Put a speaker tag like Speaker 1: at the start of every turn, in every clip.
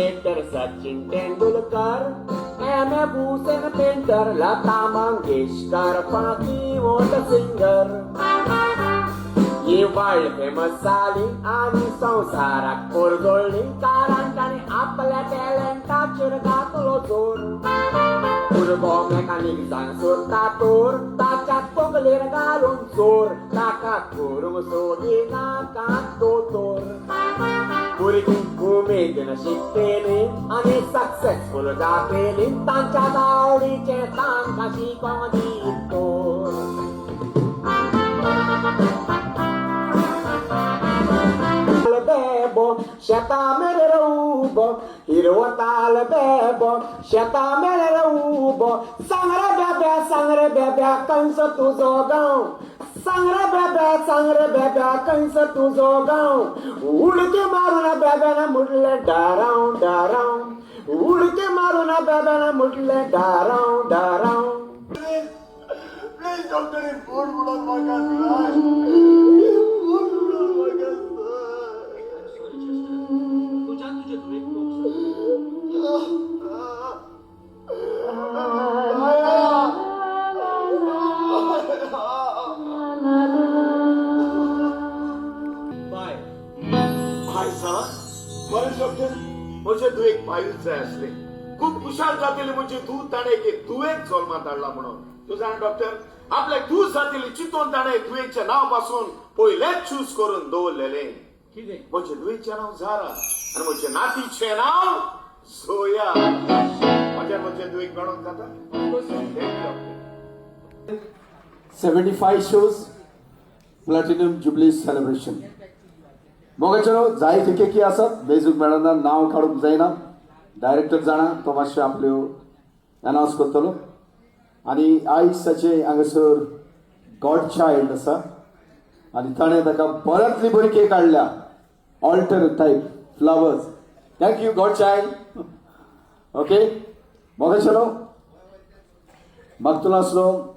Speaker 1: Cricketer Sachin Tendulkar, M.F. Husain painter, Lata Mangeshkar, फाकी वॉट singer. ही वर्ल्ड फेमस झाली आणि संसारात पोरजोळली, कारण त्याने आपल्या टॅलेंटाचेर घातलो जोर. उर्गो मेकॅनिक जावन सोदता तोर, ताच्यात पगलेर घालून चोर, ताका करूंक सोदिना कांच दोतोर. भुरगीं उमेदीन शिकतलीं आनी सक्सेसफूल जातलीं, तांच्या आवडीचें तांकां शिकोंक दितोर. बेबो शेता मेरेर उबो, हिरवताल बेबो शेता मेरेर उबो. सांग रे बेब्या कंस तुजो गांव, सांग रे बेब्या कंस तुजो गांव. उडकी मारून बेब्यान मुडले डाराव डाराव, उडकी मारून बेब्यान मुडले डाराव डाराव.
Speaker 2: प्लीज डॉक्टर पोट बुडोवन म्हाका जाय. पोट बुडोवन म्हाका जाय. म्हणजे तू एक पायूच जाय असले, खूप हुशार जातली म्हणजे तू ताणे एक दुयेक जल्मात हाडला म्हणून. तू जाण डॉक्टर, आपल्या तू जातली चिंतून ताणे दुयेकचे नाव पासून पयलेच चूज करून दवरलेले. म्हणजे दुयेकचे नाव झारा आणि म्हणजे नातीचे नाव सोया. माझ्या म्हणजे दुयेक गणून खाता
Speaker 3: 75 shows platinum jubilee celebration. मग चलो जाय तिके की आसत बेजूक मेळना नाव काडूंक जायना. डायरेक्टर जाणा तो मातशें आपल्यो अनाउन्स करतलो. आनी आयज ताचे हांगासर गॉड चायल्ड आसा आनी ताणें ताका बऱ्यांतली बरी केक हाडल्या, altar type flowers. Thank you god child. Okay मग चलो मागतलो आसलो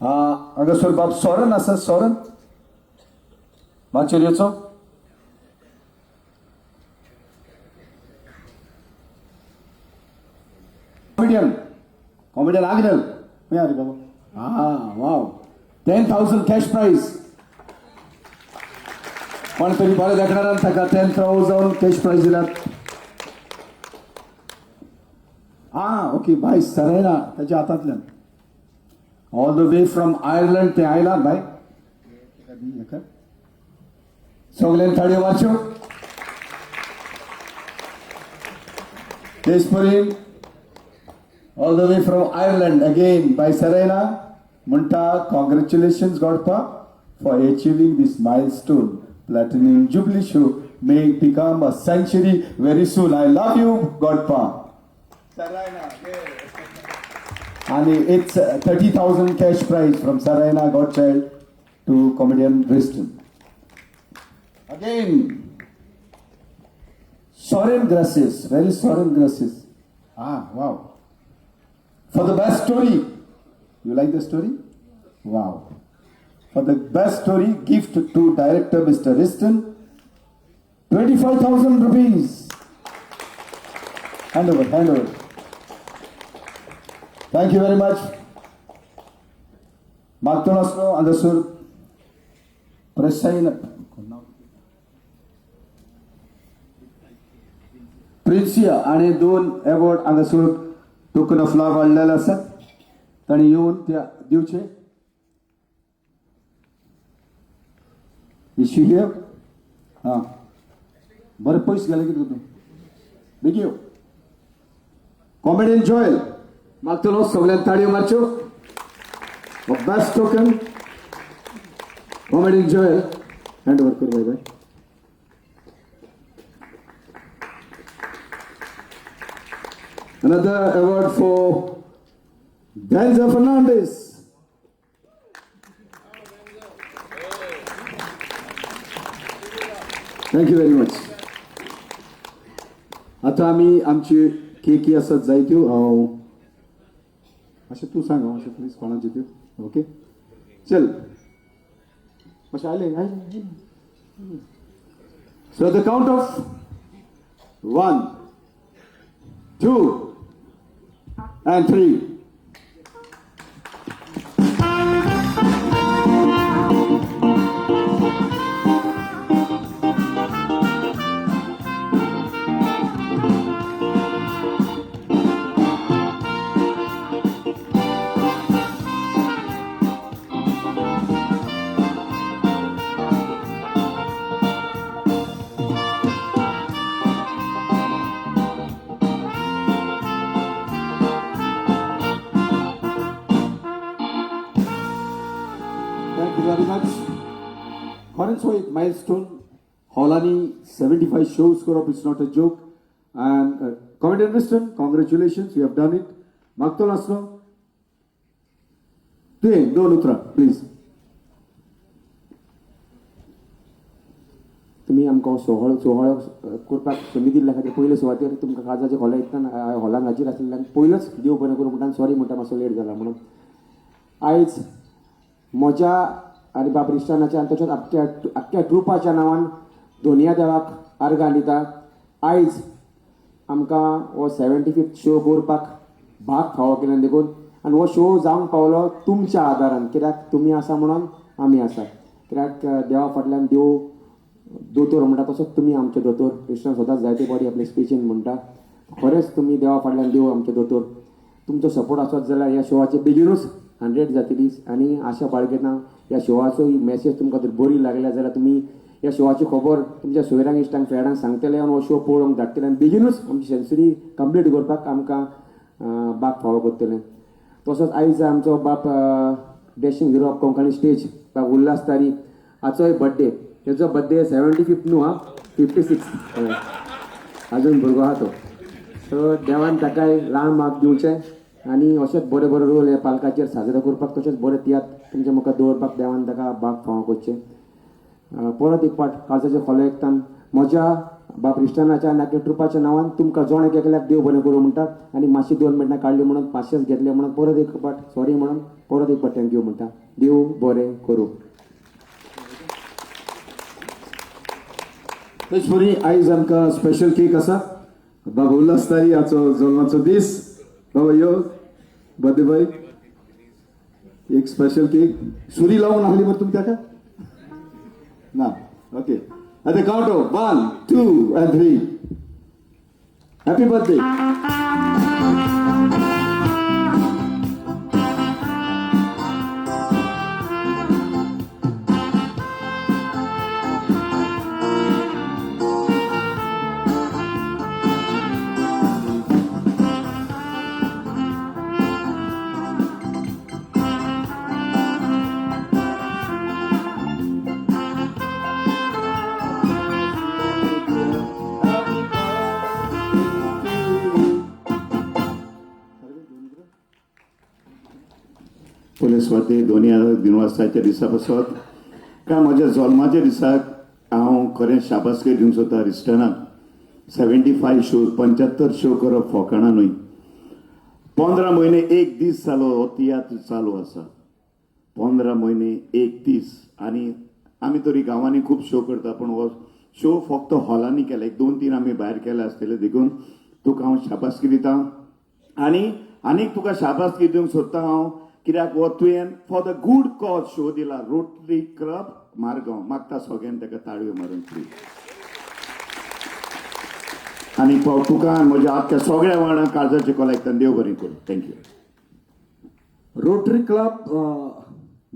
Speaker 3: हांगासर बाब सोरन आसा. सोरन मातशें येचो. कॉमेडियन आग्नल खंय रे बाबा. Wow 10,000 cash prize. पण तरी बरें देखणारान ताका 10,000 कॅश प्राइज दिल्यात. ओके भाई सरायना ताच्या हातांतल्यान all the way from Ireland ते आयला भाई. सगळ्यांनी थाळयो मारच्यो. तेच परीन all the way from Ireland again by सरायना म्हणटा congratulations godpa for achieving this milestone. Platinum jubilee show may become a century very soon. I love you godpa. And it's 30,000 cash prize from Sarayana Godchild to comedian Driston. Again, Soren Gracias, very Soren Gracias. Wow. For the best story. You like the story? Wow. For the best story, gift to director Mr. Driston, 25,000 rupees. Hand over. Thank you very much. Martonosno Andasur Presaina Princia आणि 2 award हांगासर token of love हाडलेले आसात. ताणी येवन त्या दिवचे. Issue here. बरें पयस गेले कितें तूं बेगीन. कॉमेडियन जॉयल मागतलो सगळ्यांनी ताळयो मारच्यो. Best token comedian Joel hand over कर bye bye. Another award for Denzel Fernandez. Thank you very much. आता आम्ही आमची केकी असत जायत्यो. अशें तूं सांग अशें प्लीज कोणाचे त्यो. ओके चल मातशें आयलें. So the count of 1, 2 and 3. Thank you very much. Current milestone. Holani 75 shows करप is not a joke. And Commander Winston, congratulations, you have done it. मागतो नासलो. तुवें दोन उतरां प्लीज.
Speaker 4: तुमी आमकां सोहळो करपाक संदी दिल्ल्या खातीर पयले सुवातेर तुमकां काळजाचे खोले येतना हॉलान हाजीर आशिल्ल्यान पयलोच देव बरें करूं म्हणटा सॉरी म्हणटा मातसो लेट जाला म्हणून. आयज म्हज्या आनी बाब रिश्तानाच्या आनी तशेंच आख्ख्या ट्रुपाच्या नांवान धोनिया देवाक आर्गां दिता. आयज आमकां हो 75th शो करपाक भाग फावो केल्यान देखून आनी हो शो जावंक पावलो तुमच्या आदारान. कित्याक तुमी आसा म्हणून आमी आसा. कित्याक देवा फाटल्यान देव दोतोर म्हणटा तसोच तुमी आमचे दोतोर. कृष्ण स्वताच जायते बॉडी आपले स्पीचीन म्हणटा खरेंच तुमी देवा फाटल्यान देव आमचे दोतोर. तुमचो सपोर्ट आसत जाल्यार ह्या शोवाचे बेगीनूच 100 जातली. आनी आशा बाळगेतना ह्या शोवाचो मॅसेज तुमकां जर बरी लागल्या जाल्यार तुमी ह्या शोवाची खबर तुमच्या सोयऱ्यांक इश्टांक फ्रेंडांक सांगतले आनी हो शो पळोवंक धाडटले आनी बेगीनूच आमची सेंचुरी कंप्लीट करपाक आमकां भाग फावो करतले. तसोच आयज आमचो बाप dashing hero of Konkani stage बाब उल्हास तारी हाचोय बड्डे. तेजो बड्डे 75th न्हू 56 अजून भुरगो आहा तो. सो देवान ताकाय ल्हान मार्क दिवचे आनी अशेंच बरे बरे रोल हे पालकाचेर साजरे करपाक तशेंच बरे तियात्र तुमचे म्हाका दवरपाक देवान ताका भाग फावो करचे. परत एक फावट काळजाचे खोले एकतान म्हज्या बाप रिश्तानाच्या आनी आख्या ट्रुपाच्या नांवान तुमकां जोण एकल्याक देव बरें करूं म्हणटा आनी मातशी 2 मिनटां काडली म्हणून 500 घेतले म्हणून परत एक फावट सॉरी म्हणून परत एक फावट थँक्यू म्हणटा. देव बरें करूं.
Speaker 3: तेचपरी आयज आमकां स्पेशल केक आसा. बाबा उल्हास तारी हाचो जल्माचो दीस. बाबा यो बर्थडे बॉय एक स्पेशल केक. सुरी लावून आहली मरे तुमी ताका ना. Okay at the count of 1, 2 and 3. Happy birthday.
Speaker 2: Police Swati दोनी दिनवासाच्या दिसा पासत काय म्हज्या जल्माच्या दिसाक हांव खरें शाबासकी दिवंक सोदता रिस्टनाक. 75 शो 75 शो करप फकाणा न्हय. 15 म्हयने 1 दीस जालो हो तियात्र चालू आसा. 15 म्हयने 1 दीस आनी आमी तरी गांवांनी खूब शो करता पूण हो शो फक्त हॉलांनी केला. 1-2-3 आमी भायर केले आसतले देखून तुका हांव शाबासकी दिता. आनी आनीक तुका शाबासकी दिवंक सोदता हांव कित्याक हो तुवें for the good cause show दिला. रोटरी क्लब मारगांव मागता सगळ्यांनी ताका ताळयो मारून प्लीज. आनी तुका म्हज्या आख्या सगळ्या वांगडा काळजाचे कॉलेक्टान देव बरें करूं. Thank you.
Speaker 3: Rotary club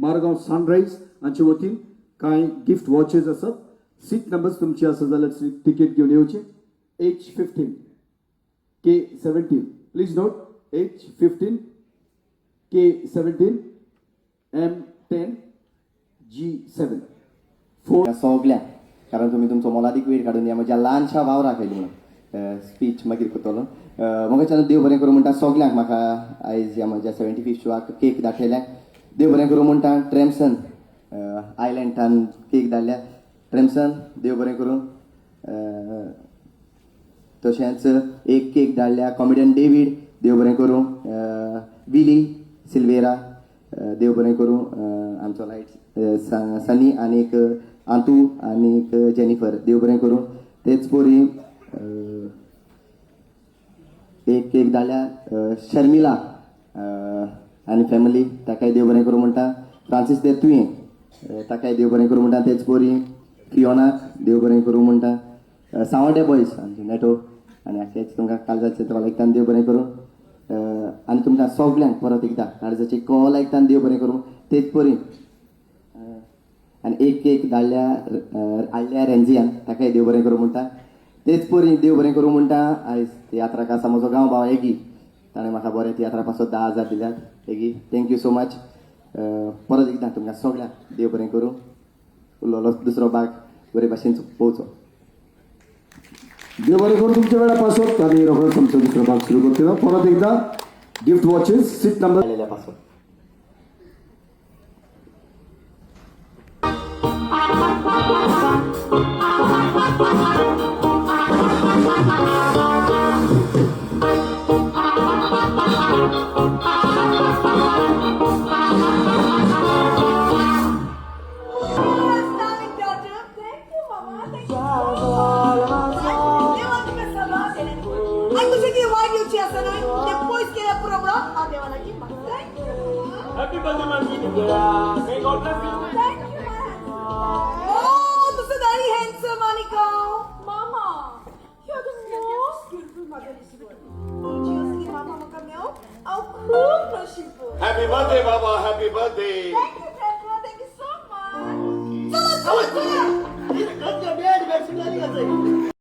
Speaker 3: Margao sunrise हांचे वतीन कांय गिफ्ट वॉचेस आसात. सीट नंबर्स तुमची आसा जाल्यार तिकेट घेवन येवचे. H15 K17 please note. H15 K17 M10 G7 4.
Speaker 4: सगळ्यांक कारण तुमी तुमचो मोलादीक वेळ काडून या म्हज्या ल्हानशा वावराक आयली म्हणून स्पीच मागीर करतलो. म्हाका देव बरें करूं म्हणटा सगळ्यांक. म्हाका आयज ह्या म्हज्या 75th शोवाक केक दाखयल्या. देव बरें करूं म्हणटा. ट्रेम्सन आयलँडान केक धाडल्या. ट्रेम्सन देव बरें करूं. तशेंच एक केक धाडल्या कॉमेडियन डेवीड देव बरें करूं. विली सिल्वेरा देव बरें करूं.
Speaker 5: आमचो लाईट सनी आनीक आंतू आनीक जेनिफर देव बरें करूं. तेच पोरी एक केक धाडल्या शर्मिला आनी फॅमिली ताकाय देव बरें करूं म्हणटा. फ्रांसीस दे तुवें ताकाय देव बरें करूं म्हणटा. तेच पोरी फियोनाक देव बरें करूं म्हणटा. सावड्डे बॉयज आमचे नेटो आनी आखेच तुमकां काळजाचे कॉल आयकतान देव बरें करूं. आनी तुमकां सगल्यांक परत एकदां काळजाचे कॉल आयकतान देव बरें करूं. तेच पोरी आनी एक केक धाडल्या हाडल्या रेंजियान ताकाय देव बरें करूं म्हणटा. तेच पोरी देव बरें करूं म्हणटा. आयज तियात्राक आसा म्हजो गांव भाव एगी ताणें म्हाका बरें तियात्रा पासत 10,000 दिल्यात एगी. Thank you so much. परत एकदां तुमकां सगळ्यांक देव बरें करूं. उरलेलो दुसरो भाग बरे भाशेन पोवचो.
Speaker 3: देव बरें करून तुमच्या वेळापासून आणि रोखडच तुमचा दुसरा भाग सुरू करतो. परत एकदा गिफ्ट वॉचेस सीट नंबर
Speaker 5: आलेल्या पासून
Speaker 6: Ai, consegui o áudio, tia Sanai. Depois que ele aprovou, a Deus aqui. Thank you.
Speaker 1: Happy birthday, my sweetie. May God bless you.
Speaker 6: Thank you, man. Oh, você daí handsome, Monica. Mama, you're the most beautiful mother in this world. Tia Sanai, mama, makamel. How cool does she look?
Speaker 2: Happy birthday बाबा, happy birthday.
Speaker 6: Thank you, Grandma. Thank you so much. Salam, salam, salam.